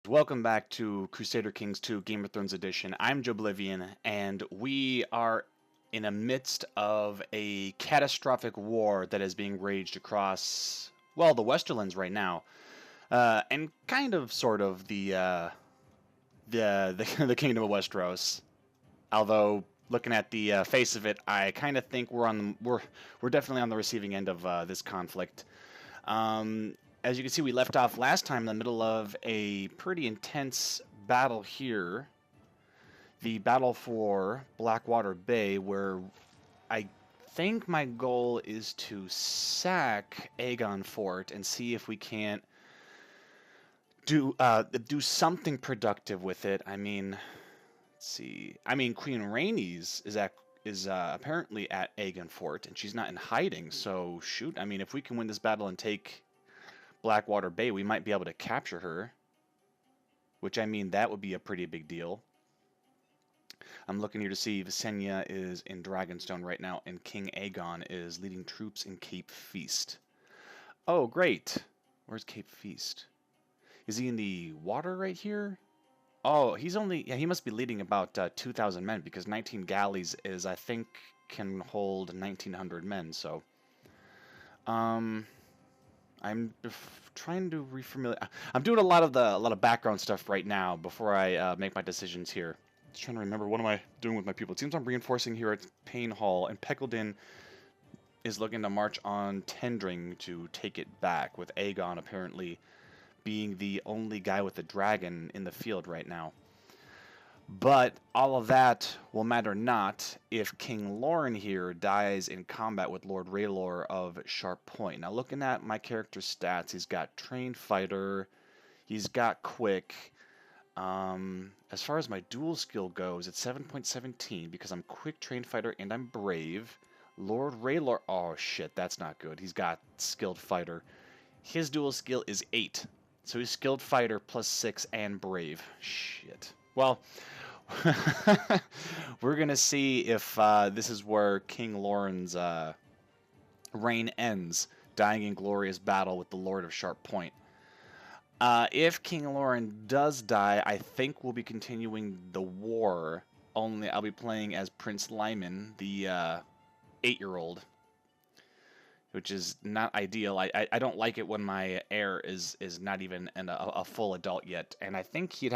Welcome back to Crusader Kings 2 Game of Thrones Edition. I'm Joeblivion, and we are in the midst of a catastrophic war that is being raged across, well, the Westerlands right now, and kind of, sort of, the Kingdom of Westeros. Although, looking at the face of it, I kind of think we're definitely on the receiving end of this conflict. Um, as you can see, we left off last time in the middle of a pretty intense battle here. The battle for Blackwater Bay, where I think my goal is to sack Aegon Fort and see if we can't do something productive with it. I mean, let's see. I mean, Queen Rhaenys is apparently at Aegon Fort, and she's not in hiding. So shoot. I mean, if we can win this battle and take Blackwater Bay, we might be able to capture her. Which, I mean, that would be a pretty big deal. I'm looking here to see Visenya is in Dragonstone right now, and King Aegon is leading troops in Cape Feast. Oh, great. Where's Cape Feast? Is he in the water right here? Oh, yeah, he must be leading about 2,000 men, because 19 galleys is, I think, can hold 1,900 men, so... Um... I'm trying to refamiliar. I'm doing a lot of background stuff right now before I make my decisions here. Just trying to remember, what am I doing with my people? It seems I'm reinforcing here at Payne Hall, and Peckledin is looking to march on Tendring to take it back, with Aegon apparently being the only guy with a dragon in the field right now. But all of that will matter not if King Lorne here dies in combat with Lord R'hllor of Sharp Point. Now, looking at my character's stats, he's got Trained Fighter, he's got Quick. As far as my dual skill goes, it's 7.17 because I'm Quick, Trained Fighter, and I'm Brave. Lord R'hllor, oh shit, that's not good. He's got Skilled Fighter. His dual skill is 8. So he's Skilled Fighter plus 6 and Brave. Shit. Well, we're going to see if this is where King Lorne's reign ends, dying in glorious battle with the Lord of Sharp Point. If King Lorne does die, I think we'll be continuing the war, only I'll be playing as Prince Lyman, the 8-year-old, which is not ideal. I don't like it when my heir is not even a full adult yet, and I think he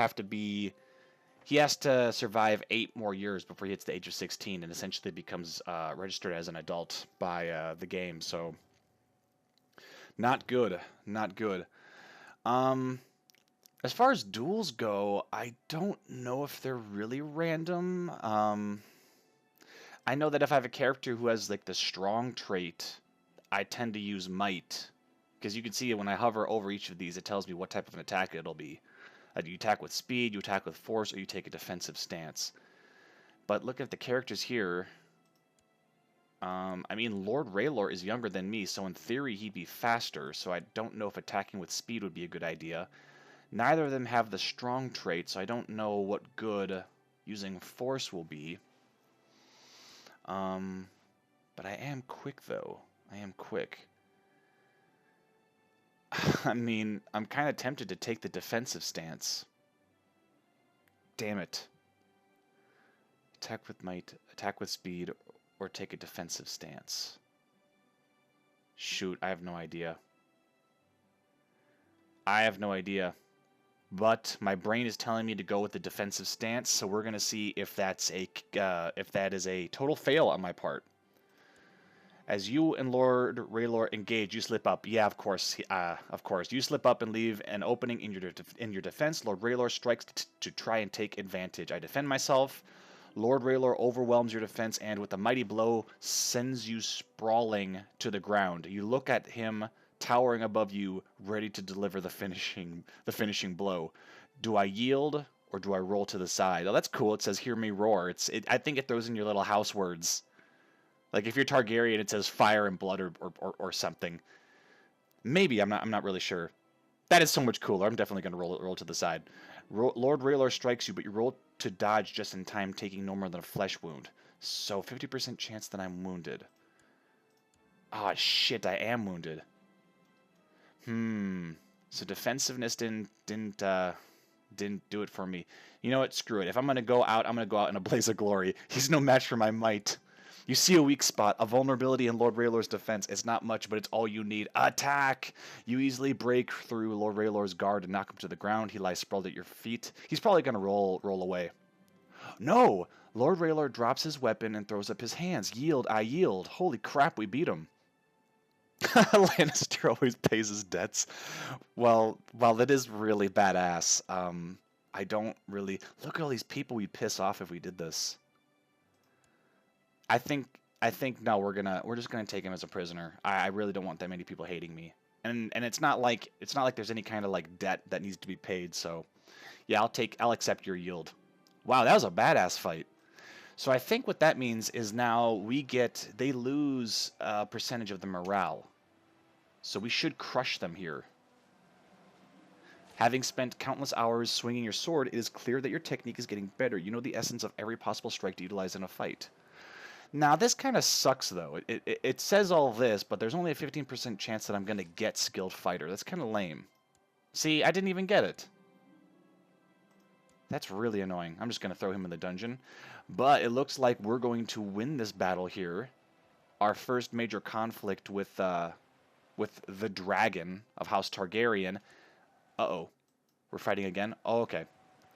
has to survive 8 more years before he hits the age of 16 and essentially becomes registered as an adult by the game. So, not good. Not good. As far as duels go, I don't know if they're really random. I know that if I have a character who has like the strong trait, I tend to use might. Because you can see when I hover over each of these, it tells me what type of an attack it'll be. You attack with speed, you attack with force, or you take a defensive stance. But look at the characters here. I mean, Lord R'hllor is younger than me, so in theory he'd be faster, so I don't know if attacking with speed would be a good idea. Neither of them have the strong trait, so I don't know what good using force will be. But I am quick, though. I am quick. I mean, I'm kind of tempted to take the defensive stance. Damn it. Attack with might, attack with speed, or take a defensive stance. Shoot, I have no idea. I have no idea. But my brain is telling me to go with the defensive stance, so we're gonna see if that is a total fail on my part. As you and Lord R'hllor engage, you slip up. Yeah, of course, You slip up and leave an opening in your defense. Lord R'hllor strikes to try and take advantage. I defend myself. Lord R'hllor overwhelms your defense and, with a mighty blow, sends you sprawling to the ground. You look at him towering above you, ready to deliver the finishing blow. Do I yield or do I roll to the side? Oh, that's cool. It says "Hear me roar." I think it throws in your little house words. Like if you're Targaryen, it says fire and blood or something. Maybe, I'm not really sure. That is so much cooler. I'm definitely going to roll to the side. Lord R'hllor strikes you, but you roll to dodge just in time, taking no more than a flesh wound. So 50% chance that I'm wounded. Ah, shit, I am wounded. So defensiveness didn't didn't do it for me. You know what? Screw it. If I'm going to go out, I'm going to go out in a blaze of glory. He's no match for my might. You see a weak spot, a vulnerability in Lord Raylor's defense. It's not much, but it's all you need. Attack! You easily break through Lord Raylor's guard and knock him to the ground. He lies sprawled at your feet. He's probably going to roll away. No! Lord Raylor drops his weapon and throws up his hands. Yield, I yield. Holy crap, we beat him. Lannister always pays his debts. Well, that is really badass. I don't really... Look at all these people we'd piss off if we did this. I think no, we're just gonna take him as a prisoner. I really don't want that many people hating me. And it's not like there's any kind of like debt that needs to be paid, so yeah, I'll accept your yield. Wow, that was a badass fight. So I think what that means is now they lose a percentage of the morale. So we should crush them here. Having spent countless hours swinging your sword, it is clear that your technique is getting better. You know the essence of every possible strike to utilize in a fight. Now, this kind of sucks, though. It says all this, but there's only a 15% chance that I'm going to get Skilled Fighter. That's kind of lame. See, I didn't even get it. That's really annoying. I'm just going to throw him in the dungeon. But it looks like we're going to win this battle here. Our first major conflict with the dragon of House Targaryen. Uh-oh. We're fighting again? Oh, okay.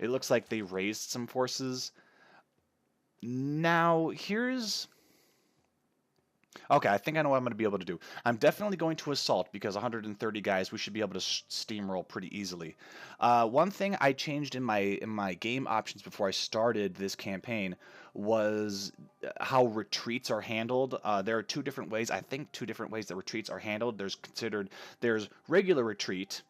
It looks like they raised some forces. Now, okay, I think I know what I'm going to be able to do. I'm definitely going to assault because 130 guys, we should be able to steamroll pretty easily. One thing I changed in my game options before I started this campaign was how retreats are handled. There are two different ways that retreats are handled. There's regular retreat,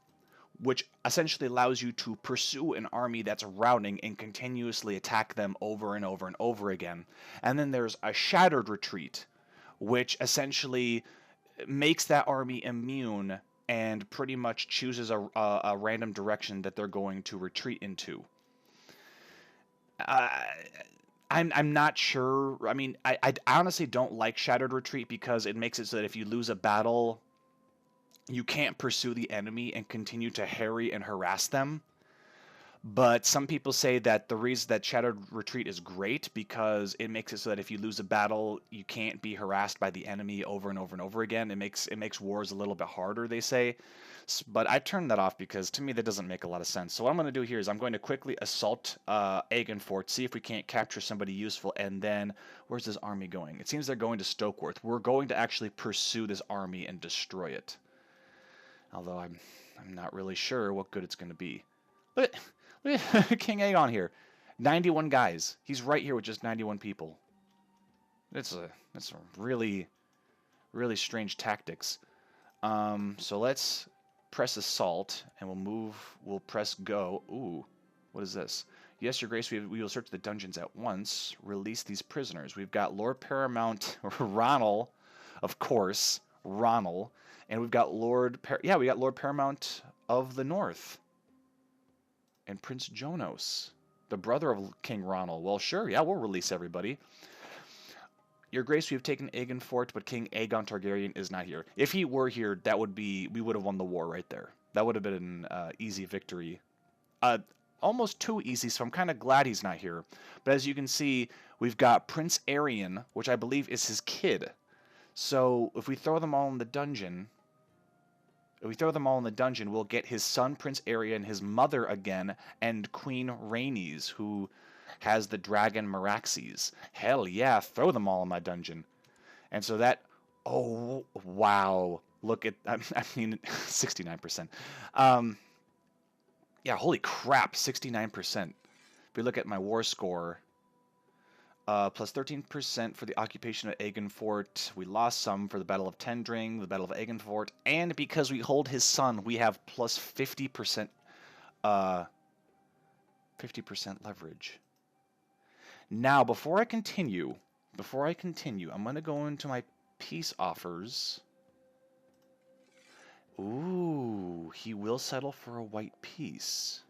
which essentially allows you to pursue an army that's routing and continuously attack them over and over and over again. And then there's a shattered retreat, which essentially makes that army immune and pretty much chooses a random direction that they're going to retreat into. I'm not sure. I mean, I honestly don't like shattered retreat because it makes it so that if you lose a battle, you can't pursue the enemy and continue to harry and harass them. But some people say that the reason that Shattered Retreat is great because it makes it so that if you lose a battle, you can't be harassed by the enemy over and over and over again. It makes wars a little bit harder, they say. But I turned that off because to me that doesn't make a lot of sense. So what I'm going to do here is I'm going to quickly assault Aegon Fort, see if we can't capture somebody useful, and then where's this army going? It seems they're going to Stokeworth. We're going to actually pursue this army and destroy it. Although I'm not really sure what good it's going to be. Look at King Aegon here. 91 guys. He's right here with just 91 people. That's a really, really strange tactics. So let's press assault, and we'll press go. Ooh, what is this? Yes, Your Grace, we will search the dungeons at once. Release these prisoners. We've got Lord Paramount Ronald, of course, Ronald. And we've got Lord Paramount of the North. And Prince Jonos, the brother of King Ronald. Well, sure, yeah, we'll release everybody. Your Grace, we have taken Aegon Fort, but King Aegon Targaryen is not here. If he were here, we would have won the war right there. That would have been an easy victory. Almost too easy, so I'm kind of glad he's not here. But as you can see, we've got Prince Aerion, which I believe is his kid. So if we throw them all in the dungeon... we'll get his son, Prince Aerion, his mother again, and Queen Rhaenys, who has the dragon Meraxes. Hell yeah, throw them all in my dungeon. And so that... Oh, wow. Look at... I mean, 69%. Yeah, holy crap, 69%. If we look at my war score... plus 13% for the occupation of Aegon Fort. We lost some for the Battle of Tendring, the Battle of Aegon Fort, and because we hold his son, we have plus 50% 50% leverage. Now, before I continue, I'm going to go into my peace offers. Ooh, he will settle for a white peace.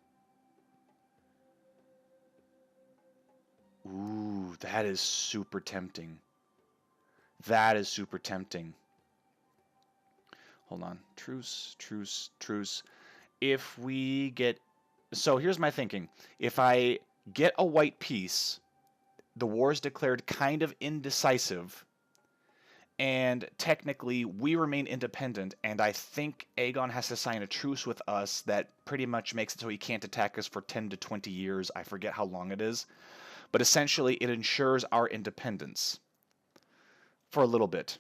Ooh, that is super tempting. That is super tempting. Hold on. Truce, truce, truce. If we get So here's my thinking. If I get a white piece, the war is declared kind of indecisive, and technically we remain independent, and I think Aegon has to sign a truce with us that pretty much makes it so he can't attack us for 10 to 20 years. I forget how long it is. But essentially, it ensures our independence for a little bit.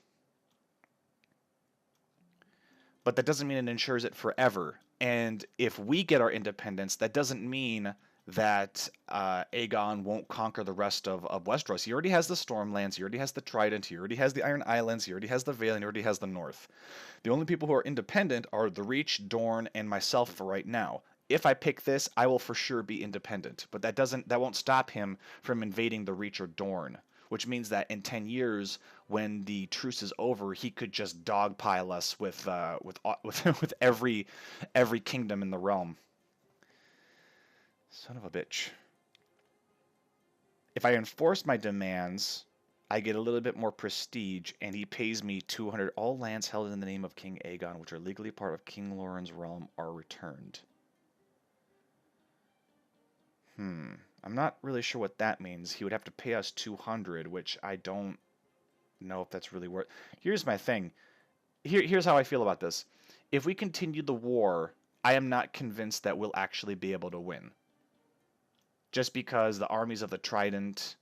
But that doesn't mean it ensures it forever. And if we get our independence, that doesn't mean that Aegon won't conquer the rest of Westeros. He already has the Stormlands, he already has the Trident, he already has the Iron Islands, he already has the Vale, and he already has the North. The only people who are independent are the Reach, Dorne, and myself for right now. If I pick this, I will for sure be independent, but that won't stop him from invading the Reach or Dorne, which means that in 10 years, when the truce is over, he could just dogpile us with with every kingdom in the realm. Son of a bitch. If I enforce my demands, I get a little bit more prestige, and he pays me 200. All lands held in the name of King Aegon, which are legally part of King Lauren's realm, are returned. I'm not really sure what that means. He would have to pay us 200, which I don't know if that's really worth. Here's my thing. Here's how I feel about this. If we continue the war, I am not convinced that we'll actually be able to win. Just because the armies of the Trident,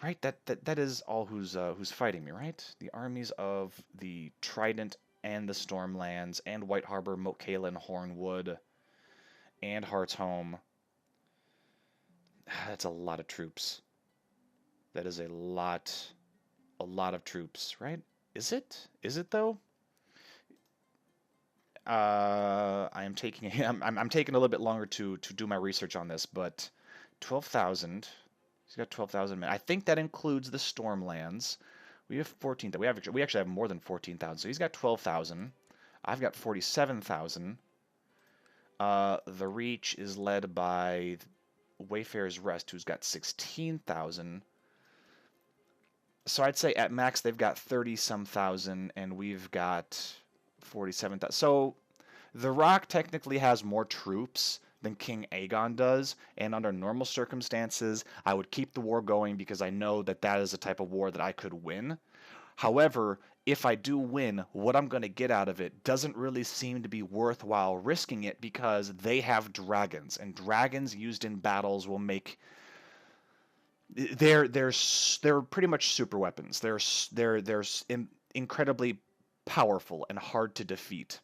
right? That is all who's fighting me, right? The armies of the Trident and the Stormlands and White Harbor, Moat Cailin, Hornwood, and Hearthome. That's a lot of troops. That is a lot of troops, right? Is it? Is it though? I'm taking a little bit longer to do my research on this, but 12,000. He's got 12,000 men. I think that includes the Stormlands. We have 14,000. We actually have more than 14,000. So he's got 12,000. I've got 47,000. The Reach is led by Wayfarer's Rest, who's got 16,000. So I'd say at max they've got 30-some thousand, and we've got 47,000. So The Rock technically has more troops than King Aegon does, and under normal circumstances, I would keep the war going because I know that that is a type of war that I could win. However, if I do win, what I'm going to get out of it doesn't really seem to be worthwhile risking it because they have dragons, and dragons used in battles will make they're pretty much super weapons. They're incredibly powerful and hard to defeat.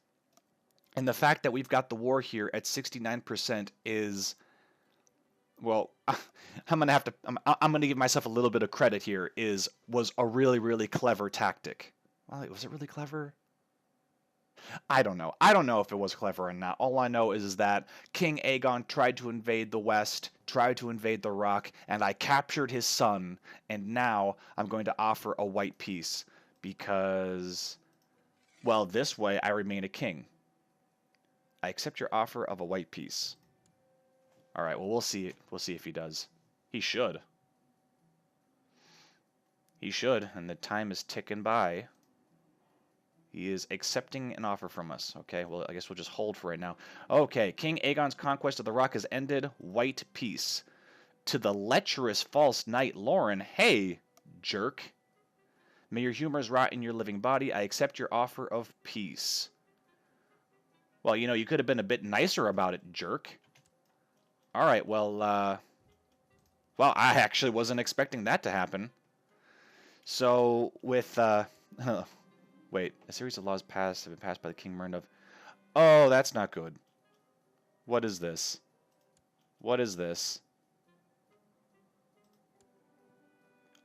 And the fact that we've got the war here at 69% is, well, I'm gonna give myself a little bit of credit here. Was a really clever tactic. Well, was it really clever? I don't know. I don't know if it was clever or not. All I know is that King Aegon tried to invade the West, tried to invade the Rock, and I captured his son, and now I'm going to offer a white piece because, well, this way I remain a king. I accept your offer of a white piece. All right, well, we'll see. We'll see if he does. He should. He should, and the time is ticking by. He is accepting an offer from us. Okay, well, I guess we'll just hold for right now. Okay, King Aegon's conquest of the Rock has ended. White peace. To the lecherous false knight Lauren. Hey, jerk. May your humors rot in your living body. I accept your offer of peace. Well, you know, you could have been a bit nicer about it, jerk. All right, well, well, I actually wasn't expecting that to happen. So, with, wait, a series of laws have been passed by the King Myrn of... Oh, that's not good. What is this? What is this?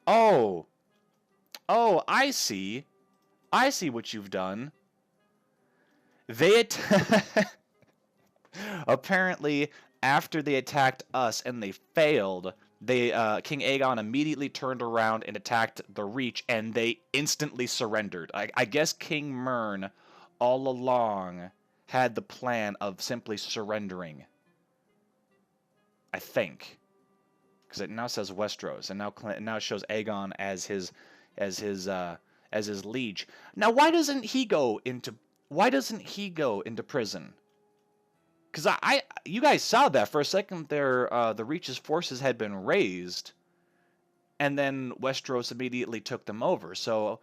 Oh! Oh, I see. I see what you've done. They apparently, after they attacked us and they failed... King Aegon immediately turned around and attacked the Reach, and they instantly surrendered. I guess King Myrn, all along, had the plan of simply surrendering. I think, because it now says Westeros, and now it shows Aegon as his liege. Now, why doesn't he go into prison? Because you guys saw that for a second there, the Reach's forces had been raised, and then Westeros immediately took them over. So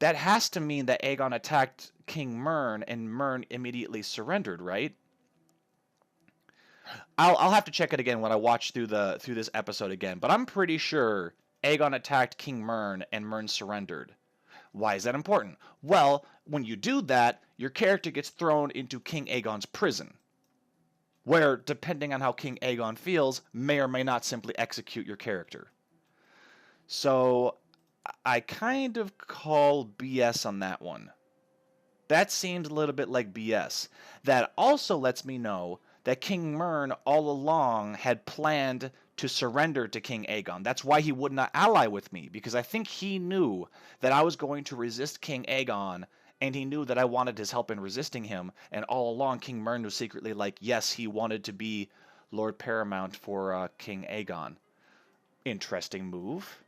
that has to mean that Aegon attacked King Mern, and Mern immediately surrendered, right? I'll have to check it again when I watch through this episode again, but I'm pretty sure Aegon attacked King Mern and Mern surrendered. Why is that important? Well, when you do that, your character gets thrown into King Aegon's prison, where, depending on how King Aegon feels, may or may not simply execute your character. So I kind of call BS on that one. That seemed a little bit like BS. That also lets me know that King Mern all along had planned to surrender to King Aegon. That's why he would not ally with me, because I think he knew that I was going to resist King Aegon, and he knew that I wanted his help in resisting him, and all along King Mern was secretly like, yes, he wanted to be Lord Paramount for King Aegon. Interesting move.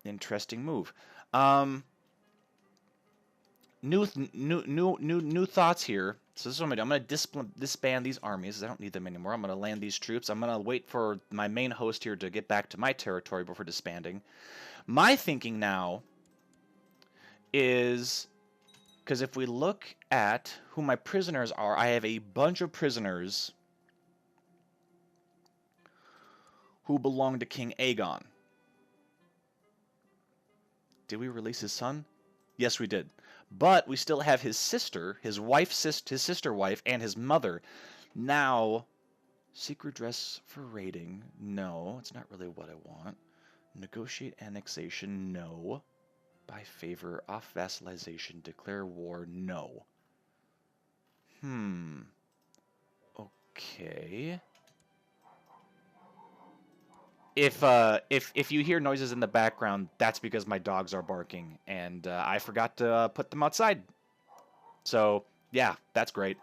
Interesting move. New thoughts here. So this is what I'm going to do. I'm going to disband these armies. I don't need them anymore. I'm going to land these troops. I'm going to wait for my main host here to get back to my territory before disbanding. My thinking now is, because if we look at who my prisoners are, I have a bunch of prisoners who belong to King Aegon. Did we release his son? Yes, we did. But we still have his sister, his sister wife, and his mother. Now, secret dress for raiding. No, it's not really what I want. Negotiate annexation. No. Buy favor. Off vassalization. Declare war. No. Okay. If you hear noises in the background, that's because my dogs are barking, and I forgot to put them outside. So, yeah, that's great.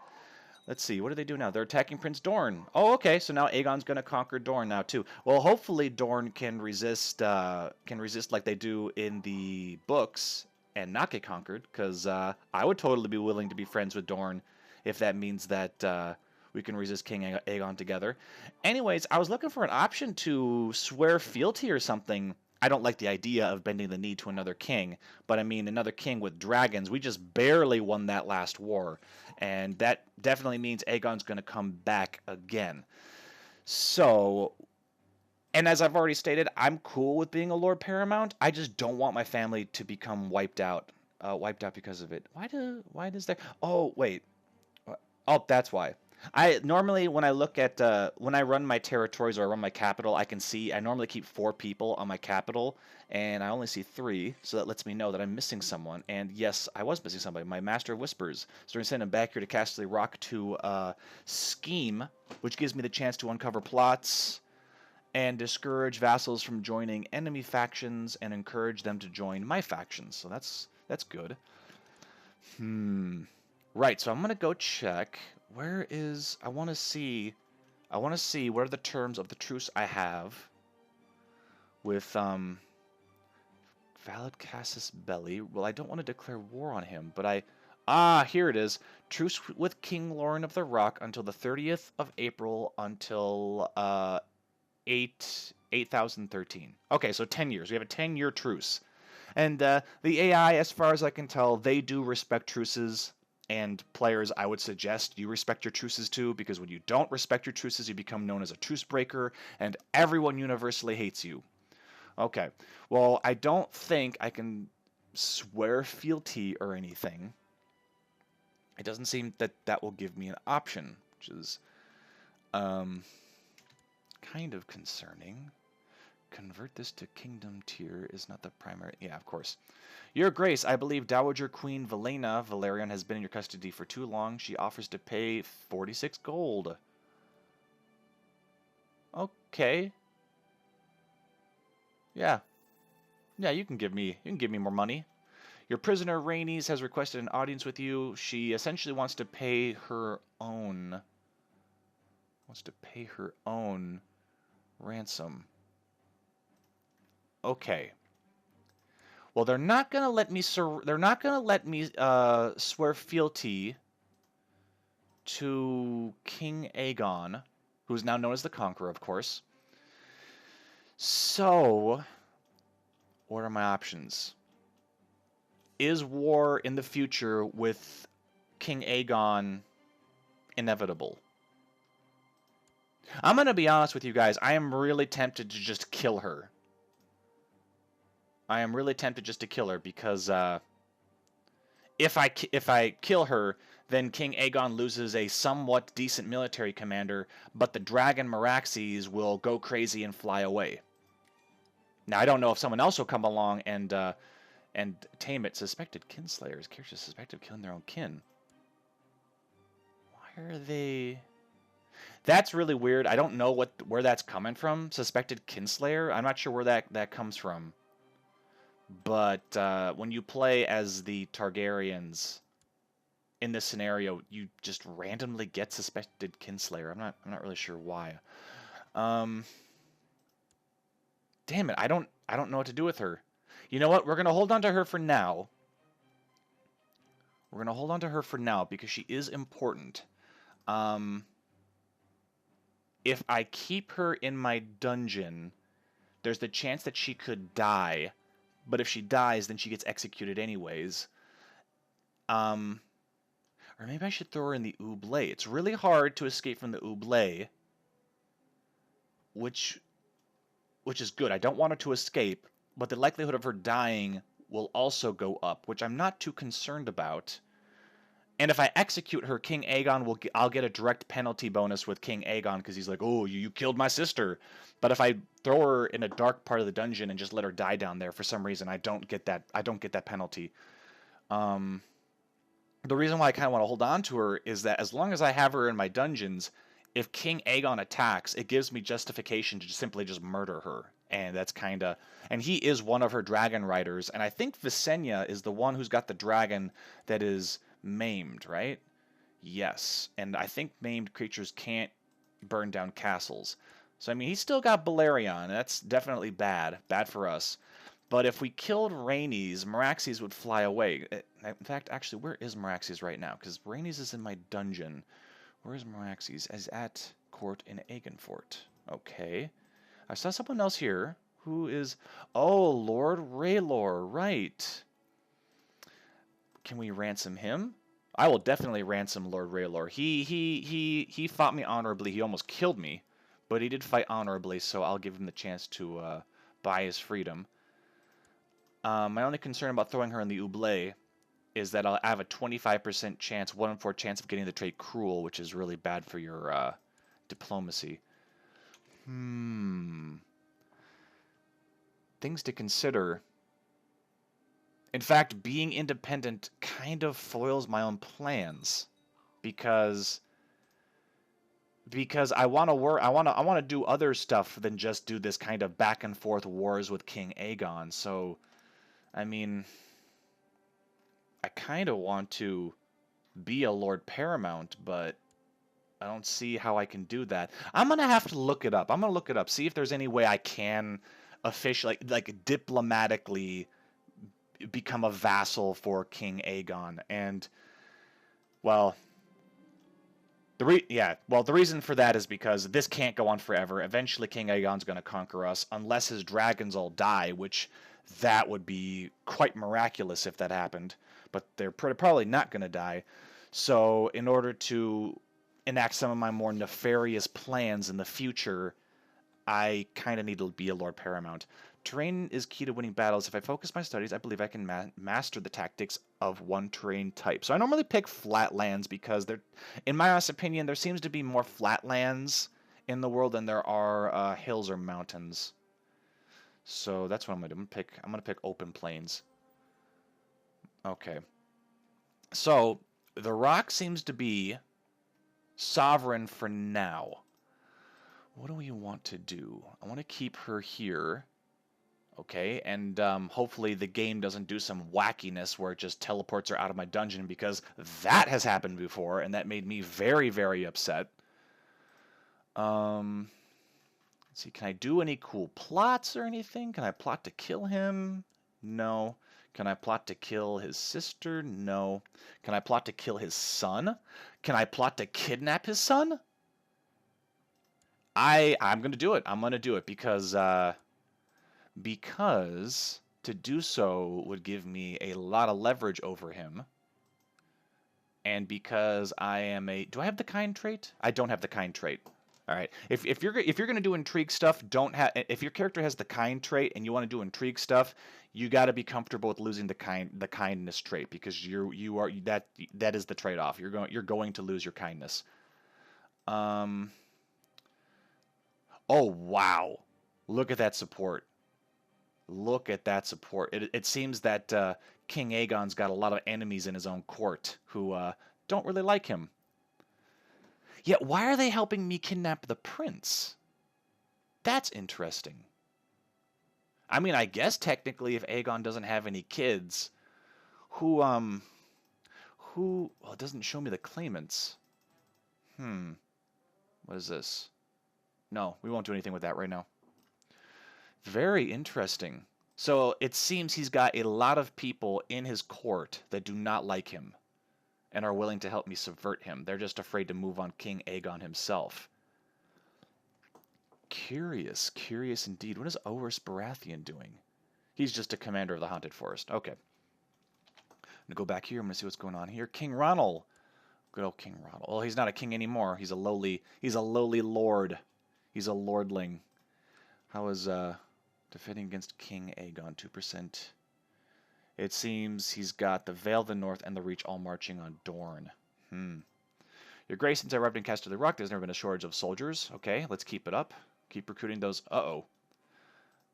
Let's see, what do they do now? They're attacking Prince Dorne. Oh, okay, so now Aegon's going to conquer Dorne now, too. Well, hopefully Dorne can resist like they do in the books and not get conquered, because I would totally be willing to be friends with Dorne if that means that we can resist King Aegon together. Anyways, I was looking for an option to swear fealty or something. I don't like the idea of bending the knee to another king, but I mean, another king with dragons. We just barely won that last war, and that definitely means Aegon's going to come back again. So, and as I've already stated, I'm cool with being a Lord Paramount. I just don't want my family to become wiped out because of it. Why does there? Oh, wait. Oh, that's why. I normally, when I look at when I run my territories or I run my capital, I can see I normally keep 4 people on my capital, and I only see 3, so that lets me know that I'm missing someone. And yes, I was missing somebody. My Master of Whispers. So we're gonna send him back here to Castle Rock to scheme, which gives me the chance to uncover plots and discourage vassals from joining enemy factions and encourage them to join my factions. So that's good. Right. So I'm gonna go check. Where is... I want to see what are the terms of the truce I have with Valid Casus Belli. Well, I don't want to declare war on him, but here it is. Truce with King Lauren of the Rock until the 30th of April until 8013. Okay, so 10 years. We have a 10-year truce. And the AI, as far as I can tell, they do respect truces. And players, I would suggest you respect your truces too, because when you don't respect your truces, you become known as a truce breaker, and everyone universally hates you. Okay, well, I don't think I can swear fealty or anything. It doesn't seem that that will give me an option, which is kind of concerning. Convert this to kingdom tier is not the primary... Yeah, of course. Your Grace, I believe Dowager Queen Valerian has been in your custody for too long. She offers to pay 46 gold. Okay. Yeah. Yeah, you can give me more money. Your prisoner Rhaenys has requested an audience with you. She essentially wants to pay her own ransom. Okay. Well, they're not gonna let me swear fealty to King Aegon, who's now known as the Conqueror, of course. So, what are my options? Is war in the future with King Aegon inevitable? I'm going to be honest with you guys. I am really tempted to just kill her. I am really tempted just to kill her because if I kill her, then King Aegon loses a somewhat decent military commander, but the dragon Meraxes will go crazy and fly away. Now, I don't know if someone else will come along and tame it. Suspected kinslayers. Characters suspected of killing their own kin. Why are they... That's really weird. I don't know where that's coming from. Suspected kinslayer? I'm not sure where that comes from. But when you play as the Targaryens in this scenario, you just randomly get suspected kinslayer. I'm not really sure why. Damn it, I don't know what to do with her. You know what? We're gonna hold on to her for now. We're gonna hold on to her for now because she is important. If I keep her in my dungeon, there's the chance that she could die. But if she dies, then she gets executed anyways. Or maybe I should throw her in the oubliette. It's really hard to escape from the oubliette, which is good. I don't want her to escape, but the likelihood of her dying will also go up, which I'm not too concerned about. And if I execute her, King Aegon I'll get a direct penalty bonus with King Aegon because he's like, "Oh, you killed my sister." But if I throw her in a dark part of the dungeon and just let her die down there, for some reason I don't get that penalty. The reason why I kind of want to hold on to her is that as long as I have her in my dungeons, if King Aegon attacks, it gives me justification to simply just murder her. And that's kind of... And he is one of her dragon riders. And I think Visenya is the one who's got the dragon that is maimed, right? Yes. And I think maimed creatures can't burn down castles. So, I mean, he's still got Balerion. That's definitely bad. Bad for us. But if we killed Rhaenys, Meraxes would fly away. In fact, actually, where is Meraxes right now? Because Rhaenys is in my dungeon. Where is Meraxes? Is at court in Aegonfort. Okay. I saw someone else here who is... Oh, Lord Rhaelor. Right. Can we ransom him? I will definitely ransom Lord Rhaelor. He fought me honorably. He almost killed me. But he did fight honorably, so I'll give him the chance to buy his freedom. My only concern about throwing her in the oubliette is that I'll have a 25% chance, 1 in 4 chance of getting the trait Cruel, which is really bad for your diplomacy. Things to consider. In fact, being independent kind of foils my own plans because I want to do other stuff than just do this kind of back and forth wars with King Aegon. So, I mean, I kind of want to be a Lord Paramount, but I don't see how I can do that. I'm going to have to look it up. I'm going to look it up, see if there's any way I can officially, like diplomatically become a vassal for King Aegon. And, well, the reason for that is because this can't go on forever. Eventually King Aegon's going to conquer us, unless his dragons all die, which that would be quite miraculous if that happened. But they're probably not going to die. So in order to enact some of my more nefarious plans in the future, I kind of need to be a Lord Paramount. Terrain is key to winning battles. If I focus my studies, I believe I can master the tactics of one terrain type. So I normally pick flatlands because in my honest opinion, there seems to be more flatlands in the world than there are hills or mountains. So that's what I'm going to do. I'm going to pick open plains. Okay. So the rock seems to be sovereign for now. What do we want to do? I want to keep her here. Okay, and hopefully the game doesn't do some wackiness where it just teleports her out of my dungeon, because that has happened before, and that made me very, very upset. Let's see, can I do any cool plots or anything? Can I plot to kill him? No. Can I plot to kill his sister? No. Can I plot to kill his son? Can I plot to kidnap his son? I'm gonna do it. I'm gonna do it because to do so would give me a lot of leverage over him. And because I am a... Do I have the kind trait? I don't have the kind trait. All right. If you're gonna do intrigue stuff, don't have. If your character has the kind trait and you want to do intrigue stuff, you got to be comfortable with losing the kindness trait, because that is the trade-off. You're going to lose your kindness. Oh wow, look at that support. Look at that support. It seems that King Aegon's got a lot of enemies in his own court who don't really like him. Yet, why are they helping me kidnap the prince? That's interesting. I mean, I guess technically if Aegon doesn't have any kids, well, it doesn't show me the claimants. What is this? No, we won't do anything with that right now. Very interesting. So it seems he's got a lot of people in his court that do not like him and are willing to help me subvert him. They're just afraid to move on King Aegon himself. Curious indeed. What is Oberst Baratheon doing? He's just a commander of the Haunted Forest. Okay. I'm going to go back here. I'm going to see what's going on here. King Ronald. Good old King Ronald. Well, he's not a king anymore. He's a lowly lord. He's a lordling. How is defending against King Aegon? 2%. It seems he's got the Vale of the North and the Reach all marching on Dorne. Your Grace, since I arrived in Casterly Rock, there's never been a shortage of soldiers. Okay, let's keep it up. Keep recruiting those. Uh-oh.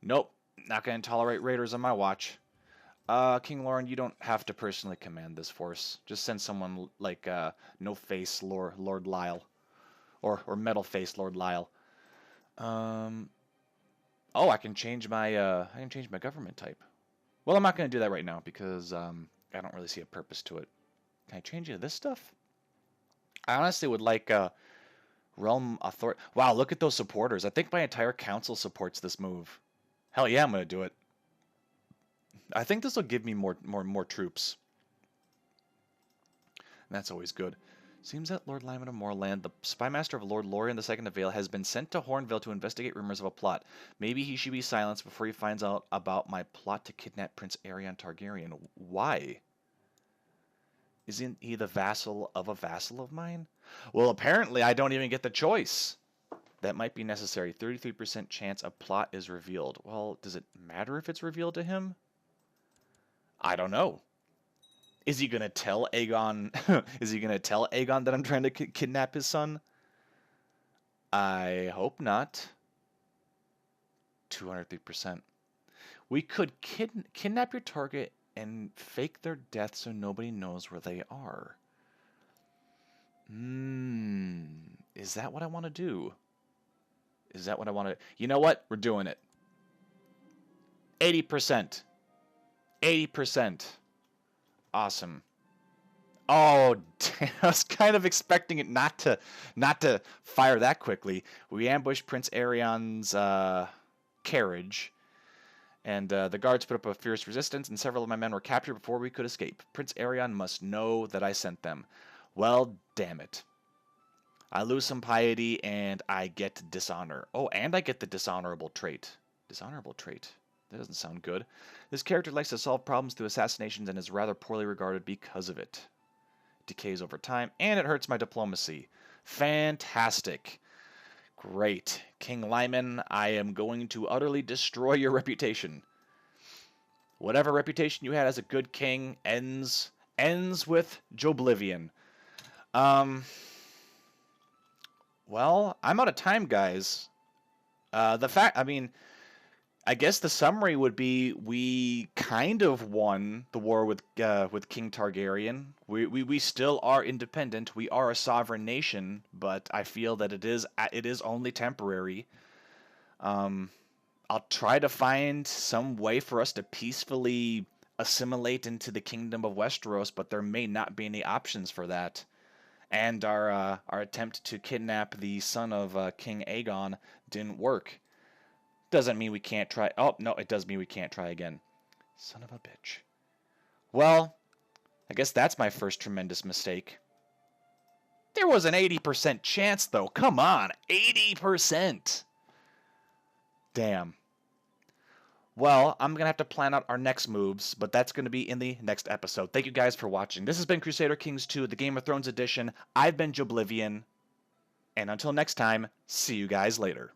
Nope, not going to tolerate raiders on my watch. King Lauren, you don't have to personally command this force. Just send someone like No Face Lord Lyle. Or Metal Face Lord Lyle. Oh, I can change my government type. Well, I'm not going to do that right now because I don't really see a purpose to it. Can I change it to this stuff? I honestly would like Realm Authority. Wow, look at those supporters. I think my entire council supports this move. Hell yeah, I'm going to do it. I think this will give me more troops. And that's always good. Seems that Lord Lyman of Moorland, the spymaster of Lord Lorien II of Vale, has been sent to Hornvale to investigate rumors of a plot. Maybe he should be silenced before he finds out about my plot to kidnap Prince Aerion Targaryen. Why? Isn't he the vassal of a vassal of mine? Well, apparently I don't even get the choice. That might be necessary. 33% chance a plot is revealed. Well, does it matter if it's revealed to him? I don't know. Is he going to tell Aegon? Is he going to tell Aegon that I'm trying to kidnap his son? I hope not. 203%. We could kidnap your target and fake their death so nobody knows where they are. Is that what I want to do? Is that what I want to... You know what? We're doing it. 80%. 80%. Awesome. Oh, damn. I was kind of expecting it not to fire that quickly. We ambushed Prince Aerion's carriage, and the guards put up a fierce resistance, and several of my men were captured before we could escape. Prince Aerion must know that I sent them. Well, damn it. I lose some piety, and I get dishonor. Oh, and I get the dishonorable trait. Dishonorable trait. That doesn't sound good. This character likes to solve problems through assassinations and is rather poorly regarded because of it. Decays over time, and it hurts my diplomacy. Fantastic. Great. King Lyman, I am going to utterly destroy your reputation. Whatever reputation you had as a good king ends with Joeblivion. Well, I'm out of time, guys. I guess the summary would be we kind of won the war with King Targaryen. We still are independent. We are a sovereign nation, but I feel that it is only temporary. I'll try to find some way for us to peacefully assimilate into the Kingdom of Westeros, but there may not be any options for that. And our attempt to kidnap the son of King Aegon didn't work. Doesn't mean we can't try. Oh, no, it does mean we can't try again. Son of a bitch. Well, I guess that's my first tremendous mistake. There was an 80% chance, though. Come on, 80%. Damn. Well, I'm going to have to plan out our next moves, but that's going to be in the next episode. Thank you guys for watching. This has been Crusader Kings 2, the Game of Thrones edition. I've been Joeblivion, and until next time, see you guys later.